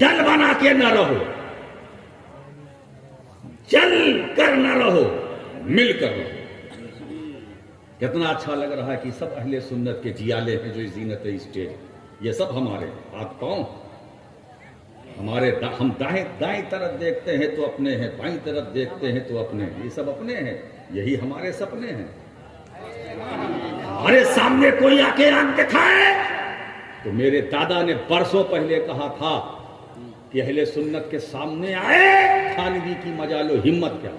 دل بنا کے نہ رہو، چل کر نہ رہو، مل کر رہو۔ کتنا اچھا لگ رہا ہے کہ سب اہل سنت کے جیالے ہیں جو زینت اسٹیج، یہ سب ہمارے ہاتھ پاؤں ہمارے، ہم دائیں طرف دیکھتے ہیں تو اپنے ہیں، بائیں طرف دیکھتے ہیں تو اپنے ہیں، یہ سب اپنے ہیں، یہی ہمارے سپنے ہیں۔ ہمارے سامنے کوئی آ کے آنکھ دکھائے تو میرے دادا نے برسوں پہلے کہا تھا کہ اہل سنت کے سامنے آئے تھانوی کی مجال و ہمت کیا۔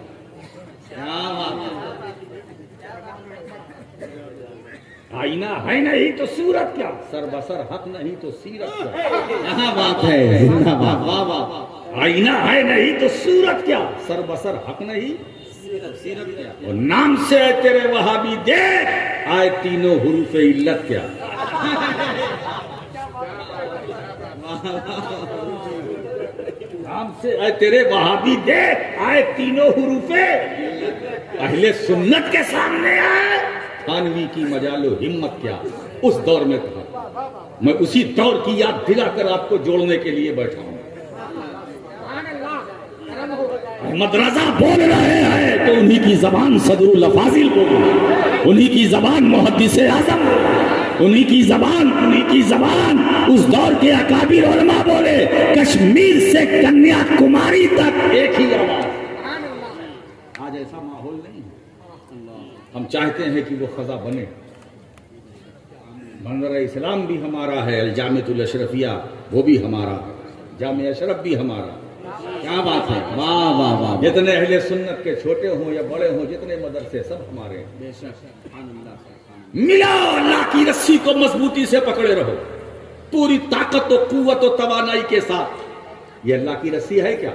آئینہ ہے نہیں تو صورت کیا، سر بسر حق نہیں تو سیرت کیا۔ کیا بات ہے، زندہ باد، واہ واہ۔ آئینہ ہے نہیں تو صورت کیا، سر بسر حق نہیں سیرت کیا؟ اور نام سے ہے تیرے وہابی دیکھ، آئے تینوں حروف علت کیا۔ نام سے ہے تیرے وہابی دیکھ، آئے تینوں حروف اہل سنت کے سامنے آئے۔ تھانوی کی مجال و ہمت کیا، اس دور میں کہا، میں اسی دور کی یاد دلا کر آپ کو جوڑنے کے لیے بیٹھا ہوں۔ احمد رضا بول رہے ہیں تو انہی کی زبان صدر الافاضل بولے، انہی کی زبان محدث اعظم، انہی کی زبان اس دور کے اکابر علماء بولے، کشمیر سے کنیا کماری تک ایک ہی آواز۔ آج ایسا ماحول نہیں ہے، ہم چاہتے ہیں کہ وہ خزاں بنے۔ منظر اسلام بھی ہمارا ہے، الجامعۃ الاشرفیہ وہ بھی ہمارا ہے، جامع اشرف بھی ہمارا۔ کیا بات ہے، واہ واہ واہ۔ جتنے اہل سنت کے چھوٹے ہوں یا بڑے ہوں، جتنے مدرسے، سب ہمارے ہیں۔ بے شک، سبحان اللہ۔ ملا اللہ کی رسی کو مضبوطی سے پکڑے رہو، پوری طاقت و قوت و توانائی کے ساتھ۔ یہ اللہ کی رسی ہے کیا؟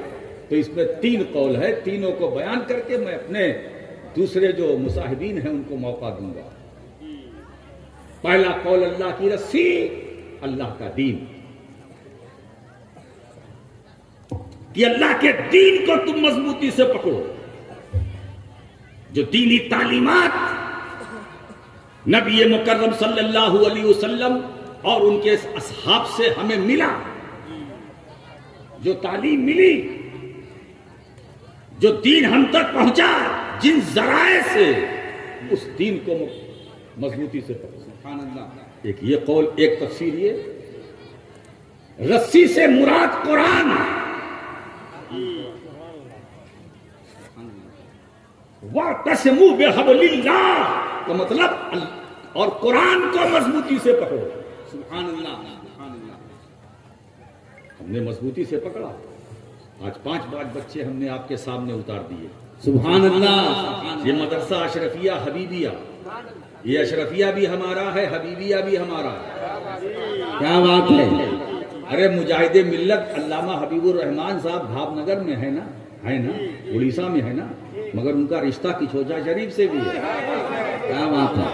تو اس میں 3 قول ہے، تینوں کو بیان کر کے میں اپنے دوسرے جو مصاحبین ہیں ان کو موقع دوں گا۔ پہلا قول اللہ کی رسی، اللہ کا دین، کہ اللہ کے دین کو تم مضبوطی سے پکڑو۔ جو دینی تعلیمات نبی مکرم صلی اللہ علیہ وسلم اور ان کے اصحاب سے ہمیں ملا، جو تعلیم ملی، جو دین ہم تک پہنچا، جن ذرائع سے، اس دین کو مضبوطی سے پکڑو۔ سبحان اللہ۔ ایک یہ قول، ایک تفسیر یہ، رسی سے مراد قرآن، وَاعْتَصِمُوا بِحَبْلِ اللَّهِ کا مطلب، اور قرآن کو مضبوطی سے پکڑو۔ سبحان اللہ، سبحان اللہ۔ ہم نے مضبوطی سے پکڑا، آج 5 بچے ہم نے آپ کے سامنے اتار دیے۔ سبحان اللہ۔ یہ مدرسہ اشرفیہ حبیبیہ، یہ اشرفیہ بھی ہمارا ہے، حبیبیہ بھی ہمارا ہے۔ کیا بات ہے۔ ارے مجاہد ملت علامہ حبیب الرحمان صاحب بھاو نگر میں ہے نا، اڑیسہ میں ہے نا، مگر ان کا رشتہ کچھوچا شریف سے بھی ہے۔ کیا بات ہے۔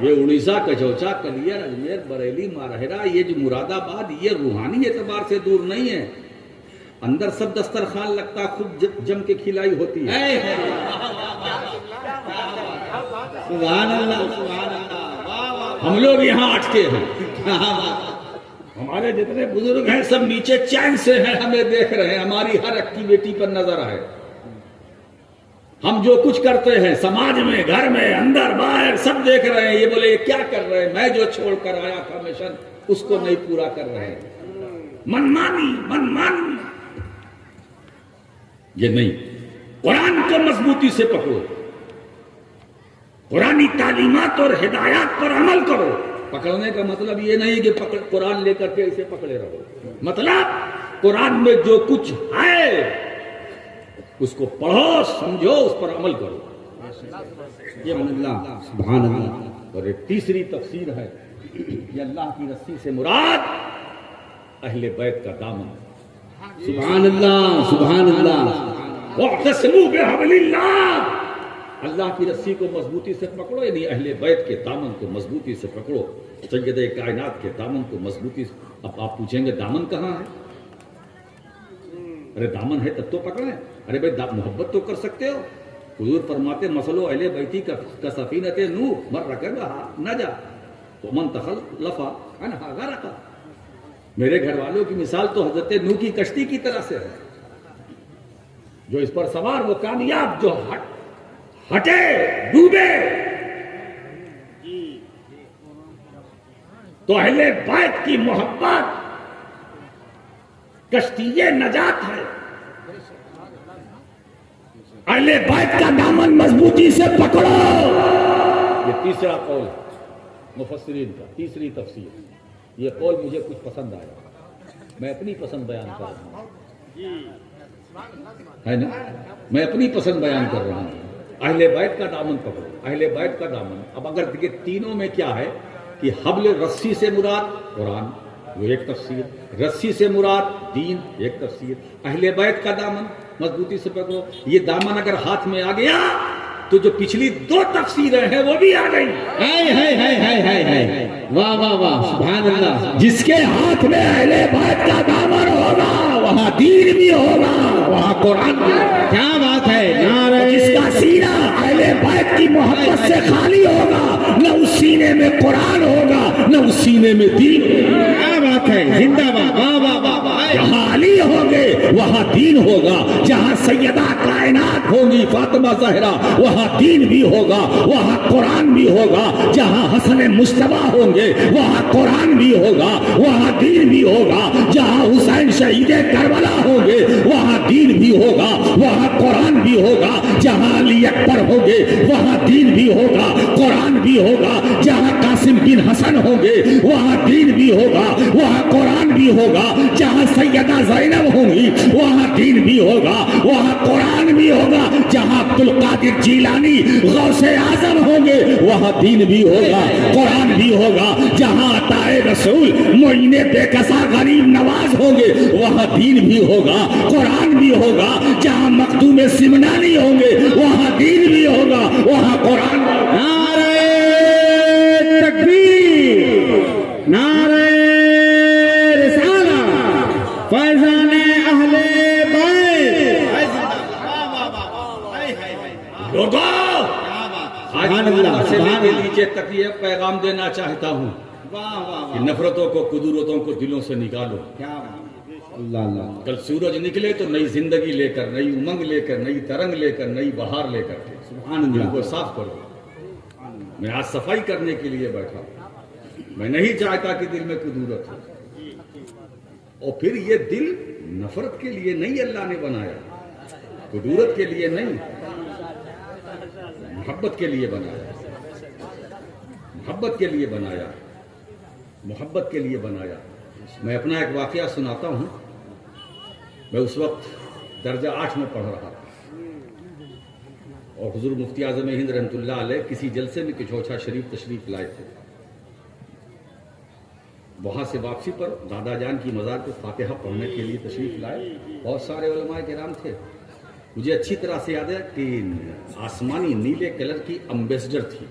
یہ اڑیسہ، کچھوچا، کلیر، اجمیر، بریلی، ماہرہ، یہ جو مراد آباد، یہ روحانی اعتبار سے دور نہیں ہے۔ اندر سب دسترخوان لگتا، خود جم کے کھلائی ہوتی ہے۔ سبحان اللہ، سبحان اللہ۔ ہم لوگ یہاں اٹکے ہیں، ہمارے جتنے بزرگ ہیں سب نیچے چین سے ہیں، ہمیں دیکھ رہے ہیں، ہماری ہر ایکٹیویٹی پر نظر ہے۔ ہم جو کچھ کرتے ہیں سماج میں، گھر میں، اندر باہر، سب دیکھ رہے ہیں۔ یہ بولے یہ کیا کر رہے ہیں؟ میں جو چھوڑ کر آیا تھا مشن، اس کو نہیں پورا کر رہے ہیں۔ منمانی یہ نہیں، قرآن کو مضبوطی سے پکڑو، قرآنی تعلیمات اور ہدایات پر عمل کرو، پکڑنے کا مطلب یہ نہیں کہ قرآن لے کر کے اسے پکڑے رہو، مطلب قرآن میں جو کچھ ہے اس کو پڑھو، سمجھو، اس پر عمل کرو۔ یہ اللہ سبحان اللہ۔ اور ایک تیسری تفسیر ہے، یہ اللہ کی رسی سے مراد اہل بیت کا دامن۔ سبحان اللہ سبحان اللہ۔ وَاعْتَصِمُوا بِحَبْلِ اللَّهِ، اللہ کی رسی کو مضبوطی سے پکڑو، یعنی اہل بیت کے دامن کو مضبوطی سے پکڑو، سید کائنات کے دامن کو مضبوطی سے۔ اب آپ پوچھیں گے دامن کہاں ہے؟ ارے دامن ہے تب تو پکڑیں، ارے بھائی محبت تو کر سکتے ہو۔ حضور فرماتے مسلو اہل بیتی کا سفینۃ نوح من رکبہا نجا ومن تخلف عنہا غرق۔ میرے گھر والوں کی مثال تو حضرت نوح کی کشتی کی طرح سے ہے، جو اس پر سوار وہ کامیاب، جو ہٹے ڈوبے۔ تو اہل بیت کی محبت کشتی نجات ہے۔ اہل بیت کا دامن مضبوطی سے پکڑو۔ یہ تیسرا قول مفسرین کا، تیسری تفسیر۔ یہ قول مجھے کچھ پسند آیا، میں اپنی پسند بیان کر رہا ہوں، ہے نا، میں اپنی پسند بیان کر رہا ہوں۔ اہل بیت کا دامن پکڑو، اہل بیت کا دامن۔ اب اگر یہ تینوں میں کیا ہے کہ حبل رسی سے مراد قرآن، وہ ایک تفسیر، رسی سے مراد دین، ایک تفسیر، اہل بیت کا دامن مضبوطی سے پکڑو۔ یہ دامن اگر ہاتھ میں آ گیا تو جو پچھلی دو تفسیریں ہیں وہ بھی آ گئی۔ واہ واہ واہ سبحان اللہ۔ جس کے ہاتھ میں اہل بیت کا دامن ہوگا وہاں دین بھی ہوگا، وہاں قرآن بھی ہوگا۔ کیا بات ہے، نعرہ جس کا سینہ اہل بیت کی محبت سے خالی ہوگا، نہ اس سینے میں قرآن ہوگا نہ اس سینے میں دین۔ کیا بات ہے، زندہ باد، واہ واہ واہ واہ۔ جہاں علی ہوں گے وہاں دین ہوگا، جہاں سیدہ کائنات ہوں گی فاطمہ زہرا وہاں دین بھی ہوگا، وہاں قرآن بھی ہوگا، جہاں حسن مصطفیٰ ہوں گے وہاں قرآن بھی ہوگا، وہاں دین بھی ہوگا، جہاں حسین شہید کربلا ہوں گے وہاں دین بھی ہوگا، وہاں قرآن بھی ہوگا، جہاں علی اکبر ہوں گے وہاں دین بھی ہوگا، قرآن بھی ہوگا، جہاں قاسم بن حسن ہوں گے وہاں دین بھی ہوگا، وہاں قرآن بھی ہوگا، جہاں سیدہ زینب ہوں گی وہاں دین بھی ہوگا، وہاں قرآن بھی ہوگا، جہاں عبد القادر جیلانی غوث اعظم ہوں گے وہاں دین بھی ہوگا، قرآن بھی ہوگا، جہاں عطاء رسول معین بے کسا غریب نواز ہوں گے وہاں دین بھی ہوگا، قرآن بھی ہوگا، جہاں مخدوم سمنانی ہوں گے وہاں دین بھی ہوگا، وہاں قرآن بھی ہوگا۔ نعرہ تکبیر، نعرہ رسالت، فیضان اہل بیت۔ لوگوں آج سبحان اللہ، سبحان کے اللہ۔ نیچے تک یہ پیغام دینا چاہتا ہوں کہ نفرتوں کو، قدورتوں کو دلوں سے نکالو۔ اللہ اللہ۔ کل سورج نکلے تو نئی زندگی لے کر، نئی امنگ لے کر، نئی ترنگ لے کر، نئی بہار لے کر کے سبحان دل اللہ۔ کو صاف کرو۔ میں آج صفائی کرنے کے لیے بیٹھا ہوں، میں نہیں چاہتا کہ دل میں قدورت ہو، اور پھر یہ دل نفرت کے لیے نہیں اللہ نے بنایا، قدورت کے لیے نہیں، محبت کے لیے بنایا، محبت کے لیے بنایا، محبت کے لیے بنایا۔ میں اپنا ایک واقعہ سناتا ہوں۔ میں اس وقت درجہ 8 میں پڑھ رہا تھا، اور حضور مفتی اعظم ہند رحمۃ اللہ علیہ کسی جلسے میں کچھوچھا شریف تشریف لائے تھے۔ وہاں سے واپسی پر دادا جان کی مزار کو فاتحہ پڑھنے کے لیے تشریف لائے، بہت سارے علماء کرام تھے۔ مجھے اچھی طرح سے یاد ہے کہ آسمانی نیلے کلر کی امبیسڈر تھی۔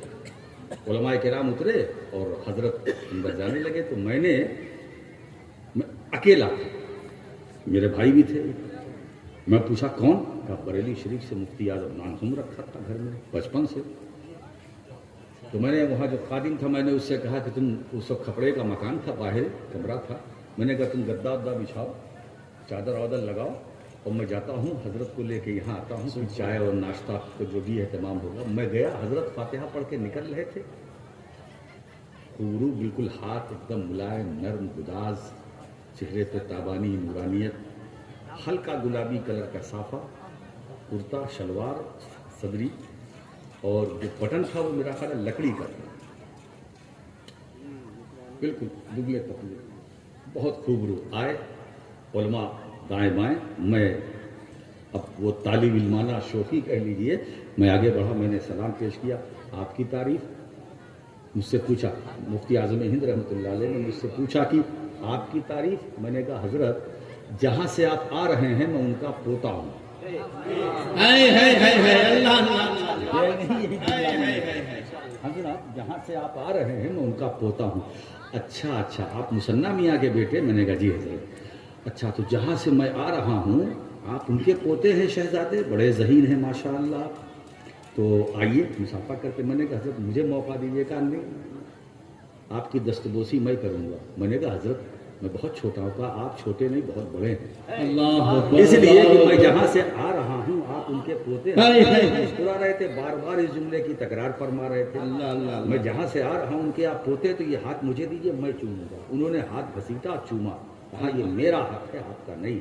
علماء کرام اترے اور حضرت اندر جانے لگے تو میں اکیلا تھا، میرے بھائی بھی تھے۔ میں پوچھا کون؟ کہا بریلی شریف سے مفتی اعظم، نام رکھا تھا گھر میں بچپن سے۔ تو میں نے وہاں جو خادم تھا میں نے اس سے کہا کہ تم، اس وقت کھپڑے کا مکان تھا، باہر کمرہ تھا، میں نے کہا تم گدا ودا بچھاؤ، چادر وادر لگاؤ، اور میں جاتا ہوں حضرت کو لے کے یہاں آتا ہوں، پھر چائے اور ناشتہ کو جو بھی اہتمام ہوگا۔ میں گیا، حضرت فاتحہ پڑھ کے نکل رہے تھے، خوبرو بالکل، ہاتھ ایک دم ملائم نرم گداز، چہرے پہ تابانی نورانیت، ہلکا گلابی کلر کا صافہ، کرتا شلوار صدری، اور جو بٹن تھا وہ میرا خیال ہے لکڑی کا تھا۔ بالکل دبلے پتلے، بہت خوبرو آئے علماء دائیں بائیں. میں اب وہ طالب علمانہ شوخی کہہ لیجئے، میں آگے بڑھا، میں نے سلام پیش کیا. آپ کی تعریف مجھ سے پوچھا، مفتی اعظم ہند رحمۃ اللہ علیہ نے مجھ سے پوچھا کہ آپ کی تعریف. میں نے کہا حضرت جہاں سے آپ آ رہے ہیں میں ان کا پوتا ہوں. حضرت جہاں سے آپ آ رہے ہیں میں ان کا پوتا ہوں. اچھا آپ مثنیٰ میاں کے بیٹے؟ میں نے کہا جی حضرت. اچھا تو جہاں سے میں آ رہا ہوں آپ ان کے پوتے ہیں شہزادے؟ بڑے ذہین ہیں ماشاء اللہ. تو آئیے مسافہ کرتے. میں نے کہا حضرت مجھے موقع دیجیے. کہا نہیں، آپ کی دستبوسی میں کروں گا. میں نے کہا حضرت میں بہت چھوٹا ہوں. کہا آپ چھوٹے نہیں، بہت بڑے ہیں. اللہ اس لیے کہ میں جہاں سے آ رہا ہوں آپ ان کے پوتے ہیں. مسکرا رہے تھے، بار بار اس جملے کی تکرار فرما رہے تھے. میں جہاں سے آ رہا ہوں ان کے آپ پوتے، تو یہ ہاتھ مجھے دیجیے، میں چوموں گا. انہوں نے ہاتھ گھسیٹا، چوما. کہا یہ میرا حق ہے، آپ کا نہیں.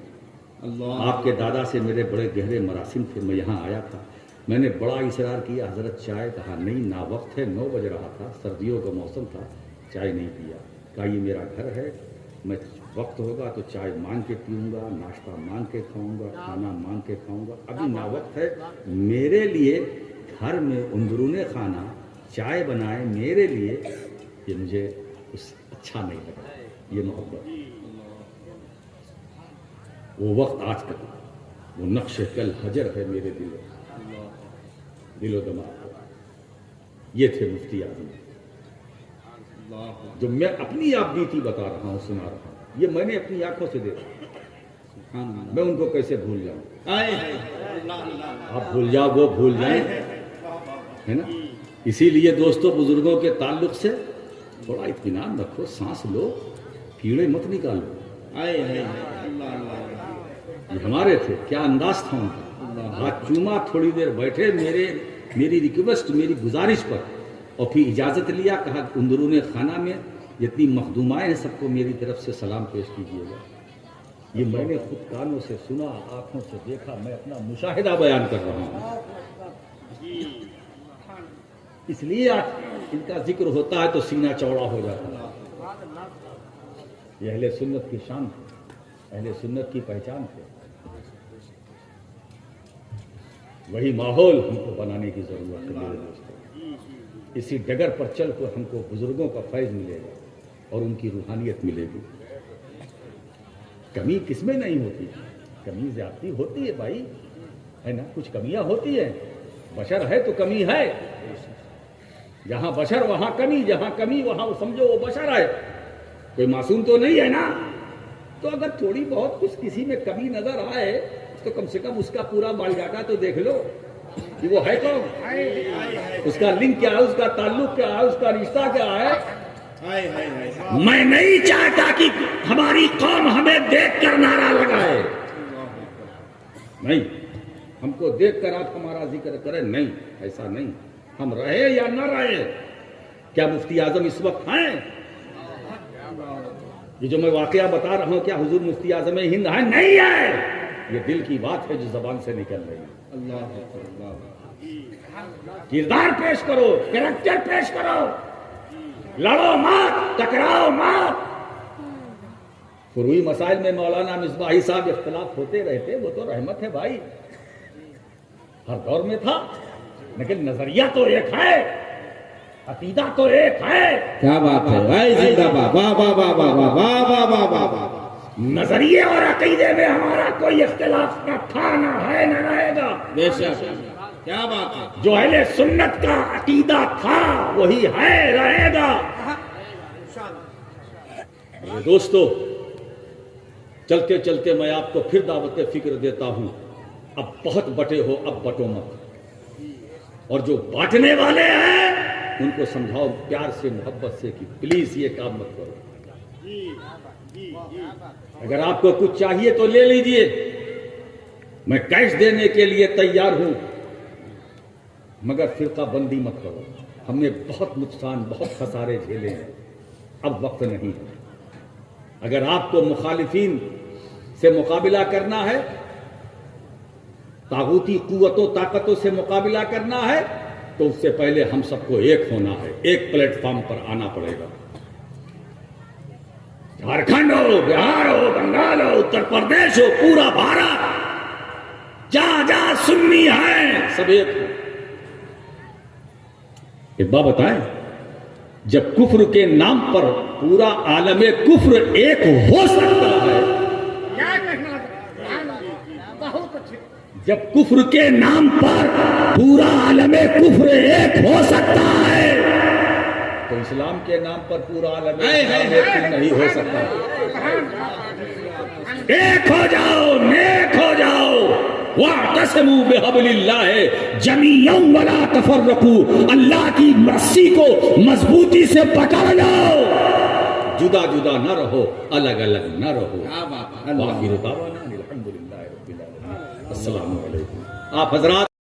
آپ کے دادا سے میرے بڑے گہرے مراسم تھے. میں یہاں آیا تھا، میں نے بڑا اصرار کیا حضرت چائے. کہا نہیں، نا وقت ہے، 9 بج رہا تھا، سردیوں کا موسم تھا، چائے نہیں پیا. کہا یہ میرا گھر ہے، میں وقت ہوگا تو چائے مانگ کے پیوں گا، ناشتہ مانگ کے کھاؤں گا، کھانا مانگ کے کھاؤں گا. ابھی نا وقت ہے. میرے لیے گھر میں اندرون خانہ چائے بنائے میرے لیے، یہ مجھے اچھا نہیں لگا. یہ محبت، وہ وقت آج تک وہ نقش کل حجر ہے میرے دل و دماغ پر. یہ تھے مفتی اعظم، جو میں اپنی آپ بیتی بتا رہا ہوں، سنا رہا ہوں. یہ میں نے اپنی آنکھوں سے دیکھا. میں ان کو کیسے بھول جاؤں؟ آپ بھول جاؤ، وہ بھول جائیں، ہے نا. اسی لیے دوستوں بزرگوں کے تعلق سے تھوڑا اطمینان رکھو، سانس لو، کیڑے مت نکالو. یہ ہمارے تھے، کیا انداز تھا ان کا. ہاتھ چوما، تھوڑی دیر بیٹھے، میری ریکویسٹ، میری گزارش پر، اور پھر اجازت لیا. کہا اندرون خانہ میں جتنی مخدومائیں ہیں سب کو میری طرف سے سلام پیش کیجیے گا. یہ میں نے خود کانوں سے سنا، آنکھوں سے دیکھا. میں اپنا مشاہدہ بیان کر رہا ہوں. اس لیے آج ان کا ذکر ہوتا ہے تو سینہ چوڑا ہو جاتا ہے. یہ اہل سنت کی شان تھے، اہل سنت کی پہچان تھے. وہی ماحول ہم کو بنانے کی ضرورت ہے میرے دوستوں. اسی ڈگر پر چل کر ہم کو بزرگوں کا فیض ملے گا اور ان کی روحانیت ملے گی. کمی کس میں نہیں ہوتی؟ کمی زیادتی ہوتی ہے بھائی، ہے نا. کچھ کمیاں ہوتی ہیں، بشر ہے تو کمی ہے. جہاں بشر وہاں کمی، جہاں کمی وہاں سمجھو وہ بشر ہے. کوئی معصوم تو نہیں ہے نا. تو اگر تھوڑی بہت کچھ کسی میں کمی نظر آئے تو کم سے کم اس کا پورا بال ڈاٹا تو دیکھ لو کہ وہ ہے کون، اس کا لنک کیا ہے، اس کا تعلق کیا ہے، اس کا رشتہ کیا ہے. میں نہیں چاہتا کہ ہماری قوم ہمیں دیکھ کر نعرہ لگائے. نہیں، ہم کو دیکھ کر آپ ہمارا ذکر کریں، نہیں، ایسا نہیں. ہم رہے یا نہ رہے، کیا مفتی اعظم اس وقت ہیں؟ یہ جو میں واقعہ بتا رہا ہوں کیا حضور مفتی اعظم ہند ہیں؟ نہیں ہے. یہ دل کی بات ہے جو زبان سے نکل رہی ہے. کردار پیش کرو، کریکٹر پیش کرو، لڑو مات، ٹکراؤ مات. فروعی مسائل میں مولانا مصباحی صاحب اختلاف ہوتے رہتے، وہ تو رحمت ہے بھائی، ہر دور میں تھا. لیکن نظریہ تو ایک ہے، عقیدہ تو ایک ہے. کیا بات ہے بھائی، زندہ باد، واہ واہ واہ واہ واہ واہ واہ واہ واہ. نظریے اور عقیدے میں ہمارا کوئی اختلاف نہ تھا، نہ ہے، نہ رہے گا. بے شک، کیا بات ہے. جو اہل سنت کا عقیدہ تھا وہی ہے، رہے گا. دوستو چلتے چلتے میں آپ کو پھر دعوت فکر دیتا ہوں. اب بہت بٹے ہو، اب بٹو مت. اور جو بانٹنے والے ہیں ان کو سمجھاؤ پیار سے، محبت سے کہ پلیز یہ کام مت کرو. اگر آپ کو کچھ چاہیے تو لے لیجئے، میں کیش دینے کے لیے تیار ہوں، مگر فرقہ بندی مت کرو. ہم نے بہت نقصان، بہت خسارے جھیلے ہیں، اب وقت نہیں ہے. اگر آپ کو مخالفین سے مقابلہ کرنا ہے، طاغوتی قوتوں طاقتوں سے مقابلہ کرنا ہے، تو اس سے پہلے ہم سب کو ایک ہونا ہے، ایک پلیٹ فارم پر آنا پڑے گا. جھارکھنڈ ہو، بہار ہو، بنگال ہو، اتر پردیش ہو، پورا بھارت، جہاں جہاں سنی ہے سب ایک ہے۔ ایک بات بتائیں، جب کفر کے نام پر پورا عالم کفر ایک ہو سکتا ہے، جب کفر کے نام پر پورا عالم کفر ایک ہو سکتا ہے، تو اسلام کے نام پر پورا عالم ایک نہیں ہو سکتا۔ ایک ہو جاؤ، نیک ہو جاؤ، وَاعْتَصِمُوا بِحَبْلِ اللَّهِ جَمِيعًا وَلَا تَفَرَّقُوا، اللہ کی رسی کو مضبوطی سے پکڑ لو، جدا جدا نہ رہو، الگ الگ نہ رہو۔ وآخر دعوانا الحمدللہ رب العالمین۔ السلام علیکم۔ آپ حضرات